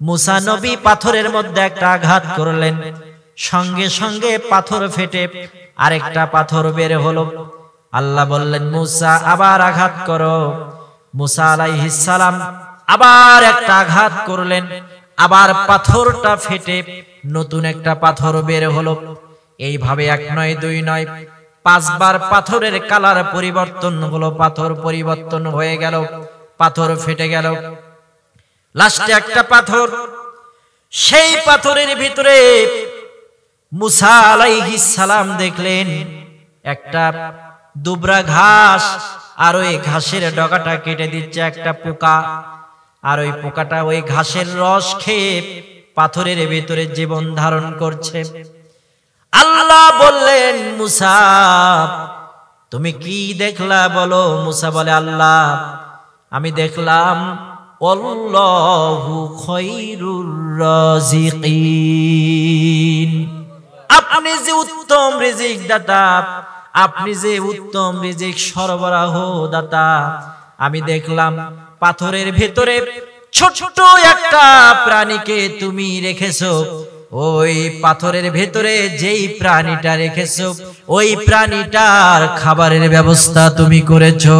মুসা নবী পাথরের মধ্যে একটা আঘাত করলেন, সঙ্গে সঙ্গে পাথর ফেটে আরেকটা পাথর বের হলো। আল্লাহ বললেন, মুসা আবার আঘাত করো। মুসা আলাইহিস সালাম আবার একটা আঘাত করলেন, আবার পাথরটা ফেটে নতুন একটা পাথর বের হলো। এইভাবে এক নয়, দুই নয়, 5 বার পাথরের কালার পরিবর্তন হলো, পাথর পরিবর্তন হয়ে গেল, পাথর ফেটে গেল। লাস্টে একটা পাথর, সেই পাথরের ভিতরে মুসা আলাইহিস সালাম দেখলেন একটা দুবরা ঘাস, আর ওই ঘাসের ডগাটা কেটে দিচ্ছে একটা পোকা, আর ওই পোকাটা ওই ঘাসের রস খেয়ে পাথরের ভিতরে জীবন ধারণ করছে। আল্লাহ বললেন, মুসা তুমি কি দেখলা বলো? মুসা বলে, আল্লাহ আমি দেখলাম আল্লাহু খায়রুর রাজিকিন, আপনি যে উত্তম রিজিক দাতা, আপনি যে উত্তম রিজিক সরবরাহ দাতা। আমি দেখলাম পাথরের ভেতরে ছোট্ট একটা প্রাণীকে তুমি রেখেছো, ওই পাথরের ভেতরে যেই প্রাণীটা রেখেছো ওই প্রাণীটার খাবারের ব্যবস্থা তুমি করেছো।